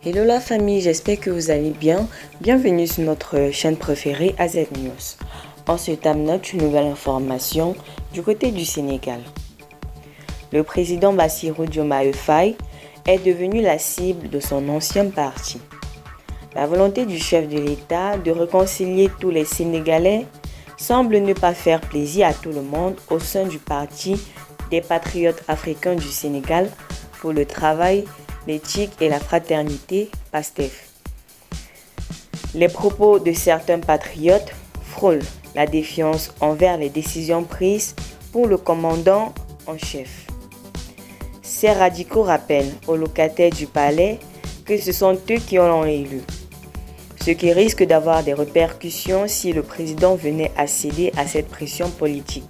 Hello la famille, j'espère que vous allez bien. Bienvenue sur notre chaîne préférée AZ News. On se note une nouvelle information du côté du Sénégal. Le président Bassirou Diomaye Faye est devenu la cible de son ancien parti. La volonté du chef de l'État de réconcilier tous les Sénégalais semble ne pas faire plaisir à tout le monde au sein du parti des patriotes africains du Sénégal pour le travail, l'éthique et la fraternité, PASTEF. Les propos de certains patriotes frôlent la défiance envers les décisions prises pour le commandant en chef. Ces radicaux rappellent aux locataires du palais que ce sont eux qui l'ont élu, ce qui risque d'avoir des répercussions si le président venait à céder à cette pression politique.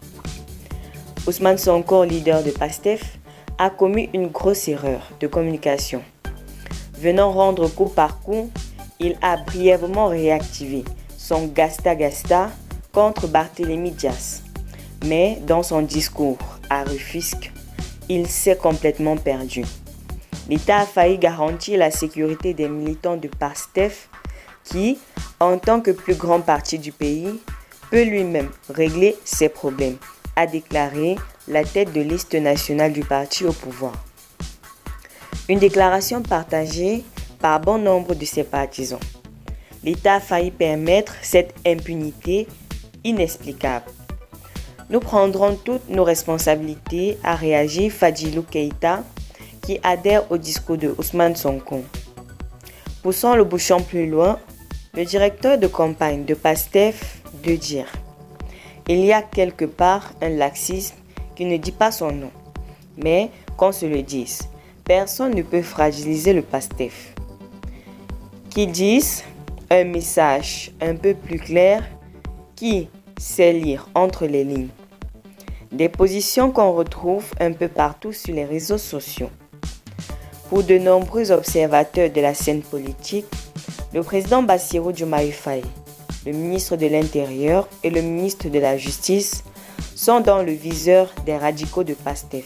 Ousmane Sonko, leader de PASTEF, a commis une grosse erreur de communication. Venant rendre coup par coup, il a brièvement réactivé son gasta-gasta contre Barthélémy Dias. Mais dans son discours à Rufisque, il s'est complètement perdu. L'État a failli garantir la sécurité des militants de PASTEF qui, en tant que plus grand parti du pays, peut lui-même régler ses problèmes, a déclaré la tête de liste nationale du parti au pouvoir. Une déclaration partagée par bon nombre de ses partisans. L'État a failli permettre cette impunité inexplicable. Nous prendrons toutes nos responsabilités, a réagi Fadilou Keïta, qui adhère au discours de Ousmane Sonko. Poussant le bouchon plus loin, le directeur de campagne de PASTEF de dire « Il y a quelque part un laxisme qui ne dit pas son nom, mais qu'on se le dise, personne ne peut fragiliser le PASTEF. » Qu'ils disent un message un peu plus clair qui sait lire entre les lignes. Des positions qu'on retrouve un peu partout sur les réseaux sociaux. Pour de nombreux observateurs de la scène politique, le président Bassirou Diomaye Faye, le ministre de l'Intérieur et le ministre de la Justice sont dans le viseur des radicaux de PASTEF.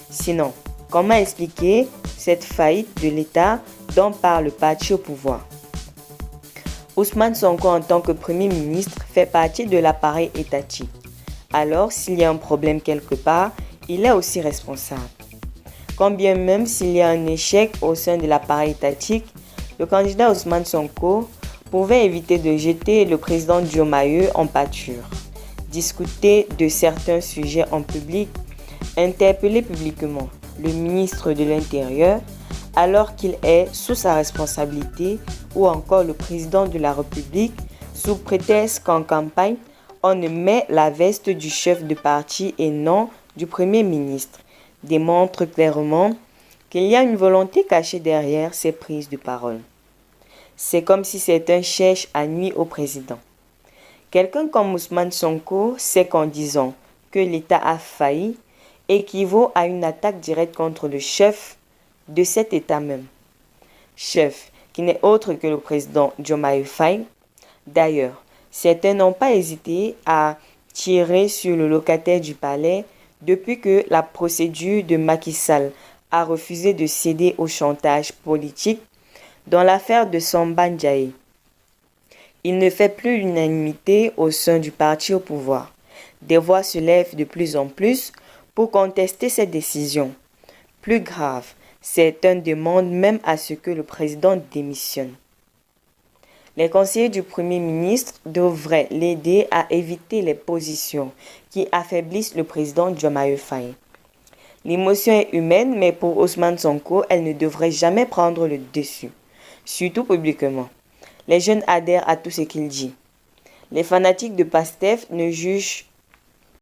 Sinon, comment expliquer cette faillite de l'État dont parle le parti au pouvoir? Ousmane Sonko, en tant que Premier ministre, fait partie de l'appareil étatique. Alors, s'il y a un problème quelque part, il est aussi responsable. Quand bien même s'il y a un échec au sein de l'appareil étatique, le candidat Ousmane Sonko pouvait éviter de jeter le président Diomaye en pâture, discuter de certains sujets en public, interpeller publiquement le ministre de l'Intérieur alors qu'il est sous sa responsabilité ou encore le président de la République sous prétexte qu'en campagne, on ne met la veste du chef de parti et non du Premier ministre, démontre clairement qu'il y a une volonté cachée derrière ces prises de parole. C'est comme si certains cherchent à nuire au président. Quelqu'un comme Ousmane Sonko sait qu'en disant que l'État a failli équivaut à une attaque directe contre le chef de cet État même. Chef qui n'est autre que le président Diomaye Faye. D'ailleurs, certains n'ont pas hésité à tirer sur le locataire du palais depuis que la procédure de Macky Sall a refusé de céder au chantage politique dans l'affaire de Samba Ndiaye. Il ne fait plus l'unanimité au sein du parti au pouvoir. Des voix se lèvent de plus en plus pour contester cette décision. Plus grave, certains demandent même à ce que le président démissionne. Les conseillers du Premier ministre devraient l'aider à éviter les positions qui affaiblissent le président Diomaye Faye. L'émotion est humaine, mais pour Ousmane Sonko, elle ne devrait jamais prendre le dessus, surtout publiquement. Les jeunes adhèrent à tout ce qu'il dit. Les fanatiques de PASTEF ne jugent